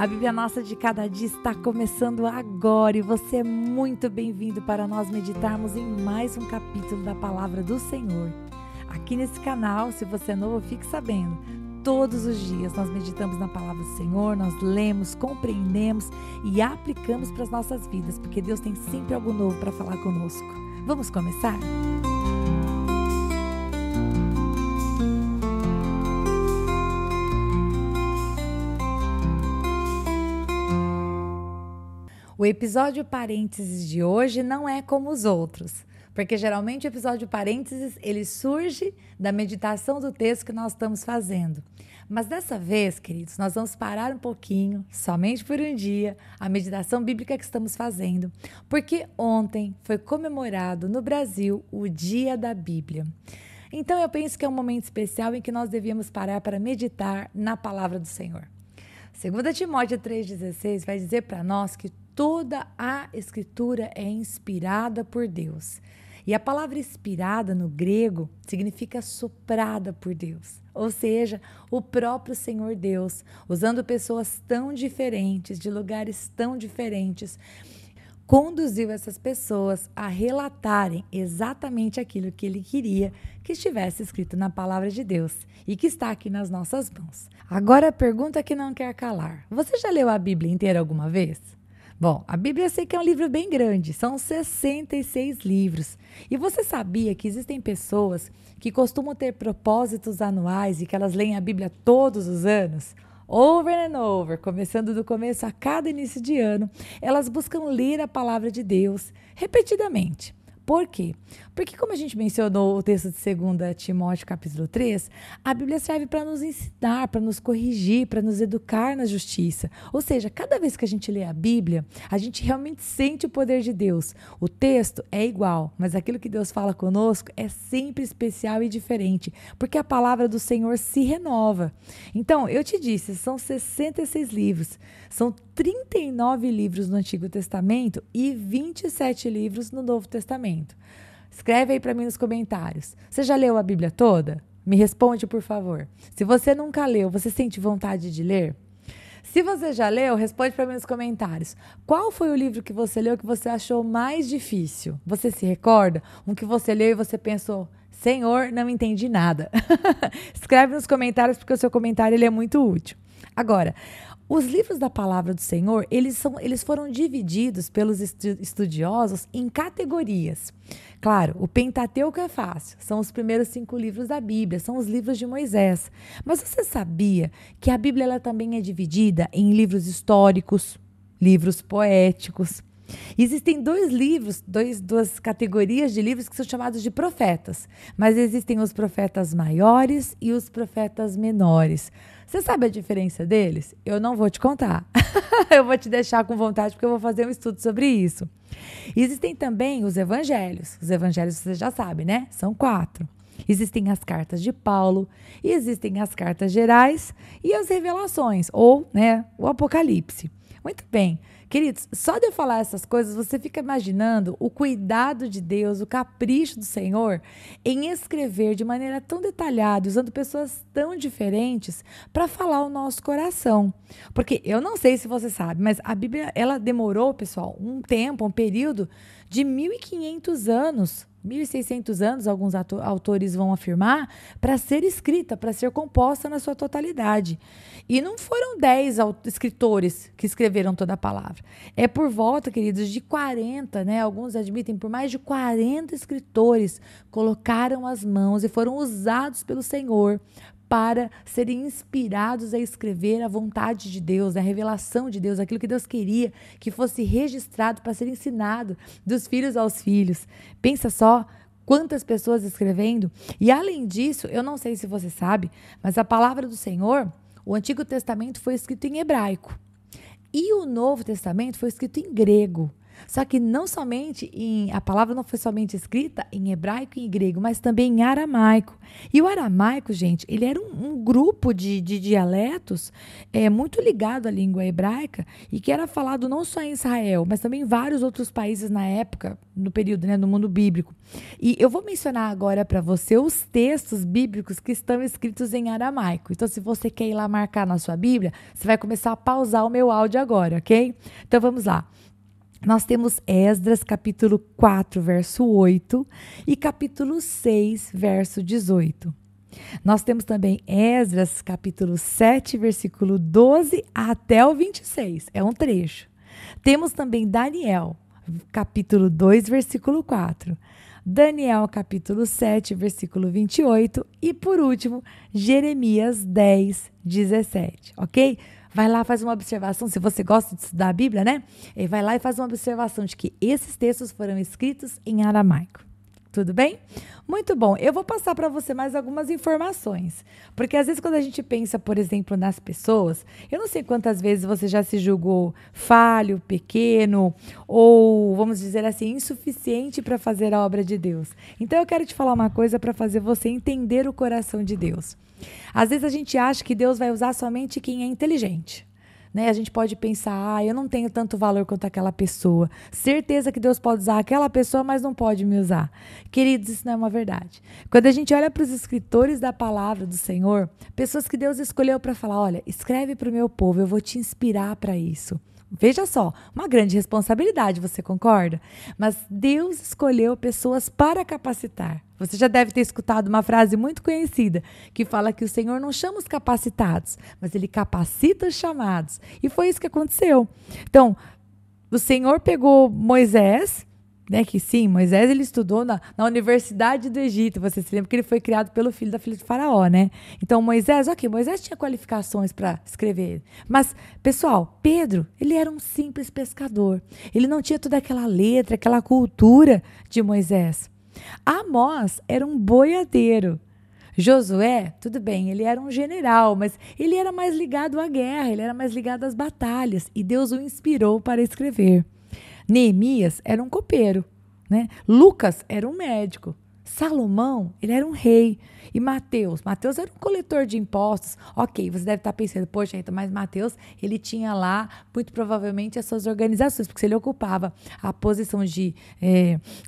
A Bíblia Nossa de Cada Dia está começando agora e você é muito bem-vindo para nós meditarmos em mais um capítulo da Palavra do Senhor. Aqui nesse canal, se você é novo, fique sabendo, todos os dias nós meditamos na Palavra do Senhor, nós lemos, compreendemos e aplicamos para as nossas vidas, porque Deus tem sempre algo novo para falar conosco. Vamos começar? O episódio parênteses de hoje não é como os outros, porque geralmente o episódio parênteses ele surge da meditação do texto que nós estamos fazendo. Mas dessa vez, queridos, nós vamos parar um pouquinho, somente por um dia, a meditação bíblica que estamos fazendo, porque ontem foi comemorado no Brasil o Dia da Bíblia. Então eu penso que é um momento especial em que nós devíamos parar para meditar na palavra do Senhor. 2 Timóteo 3,16 vai dizer para nós que toda a Escritura é inspirada por Deus. E a palavra inspirada no grego significa soprada por Deus. Ou seja, o próprio Senhor Deus, usando pessoas tão diferentes, de lugares tão diferentes, conduziu essas pessoas a relatarem exatamente aquilo que ele queria que estivesse escrito na palavra de Deus e que está aqui nas nossas mãos. Agora a pergunta que não quer calar. Você já leu a Bíblia inteira alguma vez? Bom, a Bíblia eu sei que é um livro bem grande, são 66 livros. E você sabia que existem pessoas que costumam ter propósitos anuais e que elas leem a Bíblia todos os anos? Over and over, começando do começo a cada início de ano, elas buscam ler a palavra de Deus repetidamente. Por quê? Porque, como a gente mencionou o texto de 2 Timóteo capítulo 3, a Bíblia serve para nos ensinar, para nos corrigir, para nos educar na justiça. Ou seja, cada vez que a gente lê a Bíblia, a gente realmente sente o poder de Deus. O texto é igual, mas aquilo que Deus fala conosco é sempre especial e diferente, porque a palavra do Senhor se renova. Então, eu te disse, são 66 livros, são 39 livros no Antigo Testamento e 27 livros no Novo Testamento. Escreve aí para mim nos comentários. Você já leu a Bíblia toda? Me responde, por favor. Se você nunca leu, você sente vontade de ler? Se você já leu, responde para mim nos comentários. Qual foi o livro que você leu que você achou mais difícil? Você se recorda? Um que você leu e você pensou, Senhor, não entendi nada. Escreve nos comentários porque o seu comentário ele é muito útil. Agora, os livros da palavra do Senhor, eles foram divididos pelos estudiosos em categorias. Claro, o Pentateuco é fácil, são os primeiros 5 livros da Bíblia, são os livros de Moisés. Mas você sabia que a Bíblia ela também é dividida em livros históricos, livros poéticos? Existem duas categorias de livros que são chamados de profetas, mas existem os profetas maiores e os profetas menores. Você sabe a diferença deles? Eu não vou te contar. Eu vou te deixar com vontade porque eu vou fazer um estudo sobre isso. Existem também os evangelhos. Os evangelhos você já sabe, né? São 4. Existem as cartas de Paulo, e existem as cartas gerais e as revelações, ou o Apocalipse. Muito bem. Queridos, só de eu falar essas coisas, você fica imaginando o cuidado de Deus, o capricho do Senhor em escrever de maneira tão detalhada, usando pessoas tão diferentes para falar o nosso coração. Porque eu não sei se você sabe, mas a Bíblia, ela demorou, pessoal, um período de 1.500 anos, 1.600 anos, alguns autores vão afirmar, para ser escrita, para ser composta na sua totalidade. E não foram 10 escritores que escreveram toda a palavra. É por volta, queridos, de 40, alguns admitem, por mais de 40 escritores colocaram as mãos e foram usados pelo Senhor para serem inspirados a escrever a vontade de Deus, a revelação de Deus, aquilo que Deus queria que fosse registrado para ser ensinado dos filhos aos filhos. Pensa só quantas pessoas escrevendo. E além disso, eu não sei se você sabe, mas a palavra do Senhor, o Antigo Testamento foi escrito em hebraico e o Novo Testamento foi escrito em grego. Só que não somente a palavra não foi somente escrita em hebraico e em grego, mas também em aramaico. E o aramaico, gente, ele era um grupo de dialetos muito ligado à língua hebraica e que era falado não só em Israel, mas também em vários outros países na época, no período, né, no mundo bíblico. E eu vou mencionar agora para você os textos bíblicos que estão escritos em aramaico. Então, se você quer ir lá marcar na sua Bíblia, você vai começar a pausar o meu áudio agora, ok? Então, vamos lá. Nós temos Esdras, capítulo 4, verso 8 e capítulo 6, verso 18. Nós temos também Esdras, capítulo 7, versículo 12 até o 26. É um trecho. Temos também Daniel, capítulo 2, versículo 4. Daniel, capítulo 7, versículo 28. E, por último, Jeremias 10, 17. Ok? Vai lá, faz uma observação, se você gosta de estudar a Bíblia, né? Vai lá e faz uma observação de que esses textos foram escritos em aramaico. Tudo bem? Muito bom. Eu vou passar para você mais algumas informações. Porque às vezes quando a gente pensa, por exemplo, nas pessoas, eu não sei quantas vezes você já se julgou falho, pequeno ou, vamos dizer assim, insuficiente para fazer a obra de Deus. Então eu quero te falar uma coisa para fazer você entender o coração de Deus. Às vezes a gente acha que Deus vai usar somente quem é inteligente. Né? A gente pode pensar, eu não tenho tanto valor quanto aquela pessoa. Certeza que Deus pode usar aquela pessoa, mas não pode me usar. Queridos, isso não é uma verdade. Quando a gente olha para os escritores da palavra do Senhor, pessoas que Deus escolheu para falar, olha, escreve para o meu povo, eu vou te inspirar para isso. Veja só, uma grande responsabilidade, você concorda? Mas Deus escolheu pessoas para capacitar. Você já deve ter escutado uma frase muito conhecida que fala que o Senhor não chama os capacitados, mas Ele capacita os chamados. E foi isso que aconteceu. Então, o Senhor pegou Moisés, né, que sim, Moisés ele estudou na Universidade do Egito. Você se lembra que ele foi criado pelo filho da filha de Faraó, né? Então, Moisés tinha qualificações para escrever. Mas, pessoal, Pedro, ele era um simples pescador. Ele não tinha toda aquela letra, aquela cultura de Moisés. Amós era um boiadeiro. Josué, tudo bem, ele era um general, mas ele era mais ligado à guerra, ele era mais ligado às batalhas, e Deus o inspirou para escrever. Neemias era um copeiro, né? Lucas era um médico. Salomão, ele era um rei. E Mateus era um coletor de impostos. Ok, você deve estar pensando, poxa, Rita, mas Mateus, ele tinha lá, muito provavelmente, as suas organizações, porque se ele ocupava a posição de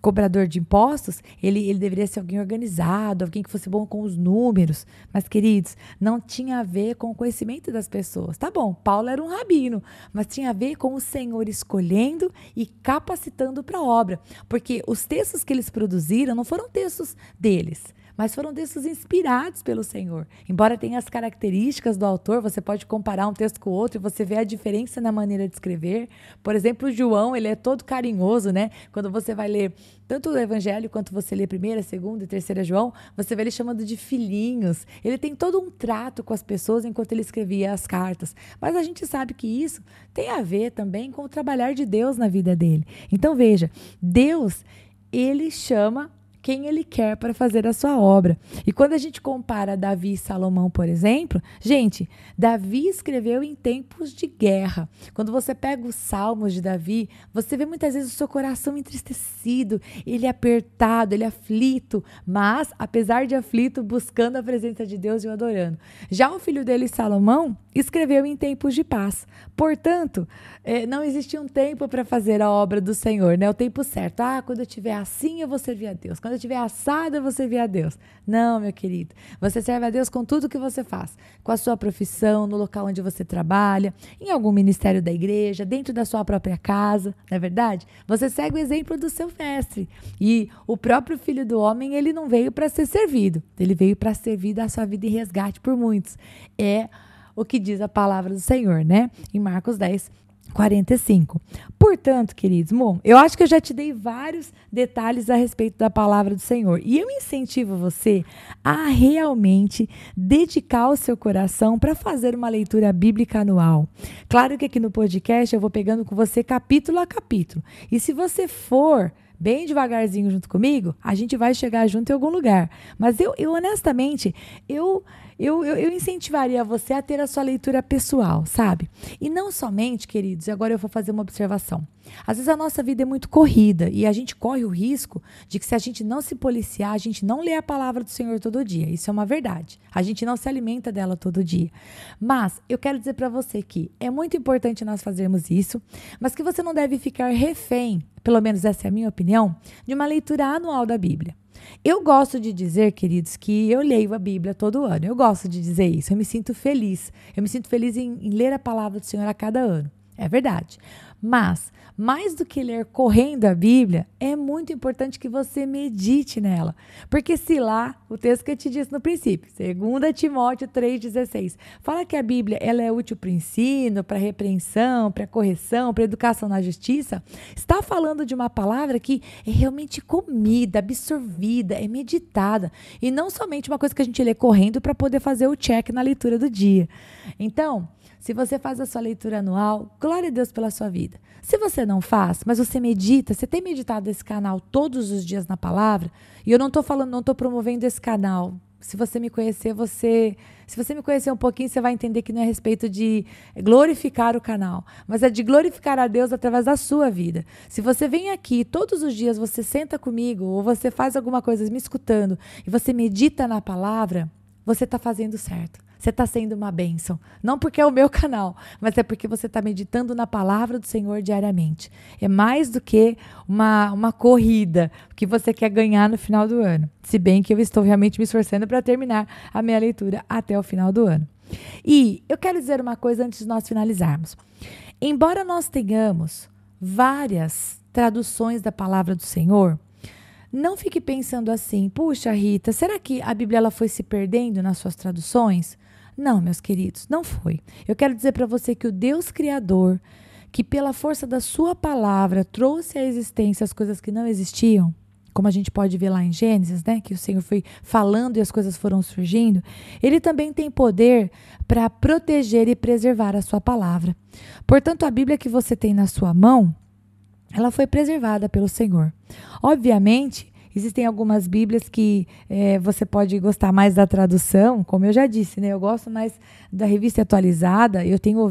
cobrador de impostos, ele deveria ser alguém organizado, alguém que fosse bom com os números. Mas, queridos, não tinha a ver com o conhecimento das pessoas. Tá bom, Paulo era um rabino, mas tinha a ver com o Senhor escolhendo e capacitando para a obra. Porque os textos que eles produziram não foram textos deles, mas foram textos inspirados pelo Senhor. Embora tenha as características do autor, você pode comparar um texto com o outro e você vê a diferença na maneira de escrever. Por exemplo, o João, ele é todo carinhoso, né? Quando você vai ler tanto o Evangelho quanto você lê 1ª, 2ª e 3ª João, você vê ele chamando de filhinhos. Ele tem todo um trato com as pessoas enquanto ele escrevia as cartas. Mas a gente sabe que isso tem a ver também com o trabalhar de Deus na vida dele. Então, veja, Deus, ele chama quem ele quer para fazer a sua obra. E quando a gente compara Davi e Salomão, por exemplo, gente, Davi escreveu em tempos de guerra. Quando você pega os salmos de Davi, você vê muitas vezes o seu coração entristecido, ele apertado, ele aflito, mas, apesar de aflito, buscando a presença de Deus e o adorando. Já o filho dele, Salomão, escreveu em tempos de paz. Portanto, não existia um tempo para fazer a obra do Senhor, né? O tempo certo. Quando eu estiver assim, eu vou servir a Deus. Quando eu estiver assado, eu vou servir a Deus. Não, meu querido. Você serve a Deus com tudo que você faz. Com a sua profissão, no local onde você trabalha, em algum ministério da igreja, dentro da sua própria casa, não é verdade? Você segue o exemplo do seu mestre. E o próprio Filho do Homem, ele não veio para ser servido. Ele veio para servir da sua vida em resgate por muitos. É o que diz a palavra do Senhor, né? Em Marcos 10, 45. Portanto, queridos, eu acho que eu já te dei vários detalhes a respeito da palavra do Senhor. E eu incentivo você a realmente dedicar o seu coração para fazer uma leitura bíblica anual. Claro que aqui no podcast eu vou pegando com você capítulo a capítulo. E se você for bem devagarzinho junto comigo, a gente vai chegar junto em algum lugar. Mas eu honestamente, eu eu incentivaria você a ter a sua leitura pessoal, sabe? E não somente, queridos, agora eu vou fazer uma observação. Às vezes a nossa vida é muito corrida e a gente corre o risco de que se a gente não se policiar, a gente não lê a palavra do Senhor todo dia. Isso é uma verdade. A gente não se alimenta dela todo dia. Mas eu quero dizer para você que é muito importante nós fazermos isso, mas que você não deve ficar refém, pelo menos essa é a minha opinião, de uma leitura anual da Bíblia. Eu gosto de dizer, queridos, que eu leio a Bíblia todo ano. Eu gosto de dizer isso. Eu me sinto feliz. Eu me sinto feliz em ler a palavra do Senhor a cada ano. É verdade. Mas, mais do que ler correndo a Bíblia, é muito importante que você medite nela. Porque se lá, o texto que eu te disse no princípio, 2 Timóteo 3,16, fala que a Bíblia ela é útil para o ensino, para a repreensão, para a correção, para a educação na justiça, está falando de uma palavra que é realmente comida, absorvida, é meditada. E não somente uma coisa que a gente lê correndo para poder fazer o check na leitura do dia. Então, se você faz a sua leitura anual, glória a Deus pela sua vida. Se você não faz, mas você medita, você tem meditado esse canal todos os dias na palavra, e eu não estou promovendo esse canal. Se você me conhecer, se você me conhecer um pouquinho, você vai entender que não é a respeito de glorificar o canal, mas é de glorificar a Deus através da sua vida. Se você vem aqui todos os dias, você senta comigo, ou você faz alguma coisa me escutando, e você medita na palavra, você está fazendo certo. Você está sendo uma bênção. Não porque é o meu canal, mas é porque você está meditando na palavra do Senhor diariamente. É mais do que uma corrida que você quer ganhar no final do ano. Se bem que eu estou realmente me esforçando para terminar a minha leitura até o final do ano. E eu quero dizer uma coisa antes de nós finalizarmos. Embora nós tenhamos várias traduções da palavra do Senhor, não fique pensando assim, puxa, Rita, será que a Bíblia ela foi se perdendo nas suas traduções? Não, meus queridos, não foi. Eu quero dizer para você que o Deus Criador, que pela força da sua palavra trouxe à existência as coisas que não existiam, como a gente pode ver lá em Gênesis, né, que o Senhor foi falando e as coisas foram surgindo, ele também tem poder para proteger e preservar a sua palavra. Portanto, a Bíblia que você tem na sua mão, ela foi preservada pelo Senhor. Obviamente, existem algumas Bíblias que você pode gostar mais da tradução, como eu já disse, né? Eu gosto mais da revista atualizada. Eu tenho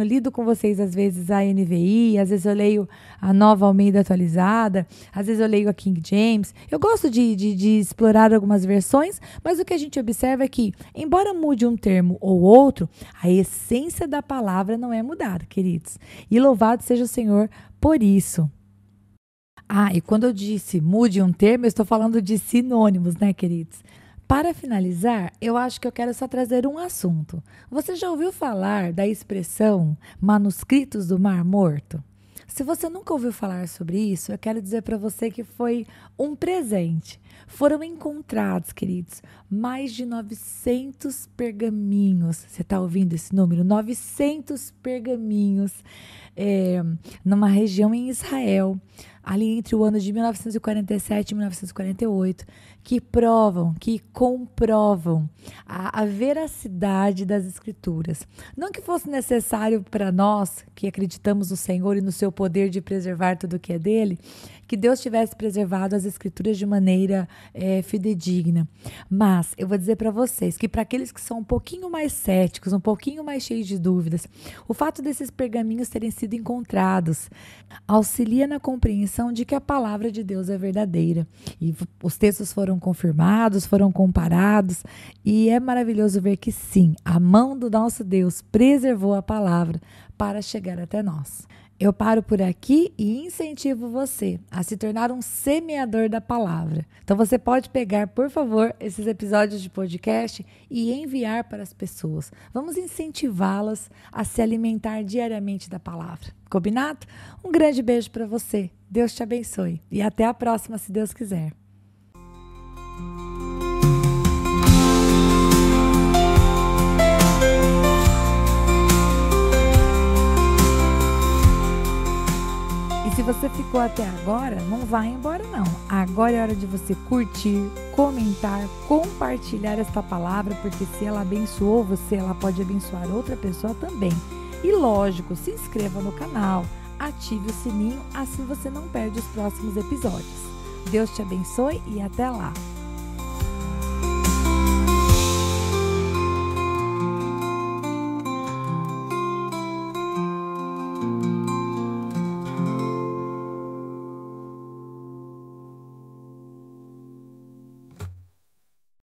lido com vocês às vezes a NVI, às vezes eu leio a Nova Almeida atualizada, às vezes eu leio a King James. Eu gosto de explorar algumas versões, mas o que a gente observa é que, embora mude um termo ou outro, a essência da palavra não é mudada, queridos. E louvado seja o Senhor por isso. E quando eu disse mude um termo, eu estou falando de sinônimos, né, queridos? Para finalizar, eu acho que eu quero só trazer um assunto. Você já ouviu falar da expressão manuscritos do Mar Morto? Se você nunca ouviu falar sobre isso, eu quero dizer para você que foi um presente. Foram encontrados, queridos, mais de 900 pergaminhos. Você está ouvindo esse número? 900 pergaminhos numa região em Israel, ali entre o ano de 1947 e 1948, que comprovam a veracidade das Escrituras. Não que fosse necessário para nós, que acreditamos no Senhor e no seu poder de preservar tudo o que é dele, que Deus tivesse preservado as Escrituras de maneira fidedigna. Mas eu vou dizer para vocês que para aqueles que são um pouquinho mais céticos, um pouquinho mais cheios de dúvidas, o fato desses pergaminhos terem sido encontrados auxilia na compreensão de que a palavra de Deus é verdadeira. E os textos foram confirmados, foram comparados, e é maravilhoso ver que sim, a mão do nosso Deus preservou a palavra para chegar até nós. Eu paro por aqui e incentivo você a se tornar um semeador da palavra. Então você pode pegar, por favor, esses episódios de podcast e enviar para as pessoas. Vamos incentivá-las a se alimentar diariamente da palavra. Combinado? Um grande beijo para você. Deus te abençoe. E até a próxima, se Deus quiser. Se você ficou até agora, não vai embora não. Agora é hora de você curtir, comentar, compartilhar esta palavra, porque se ela abençoou você, ela pode abençoar outra pessoa também. E lógico, se inscreva no canal, ative o sininho, assim você não perde os próximos episódios. Deus te abençoe e até lá!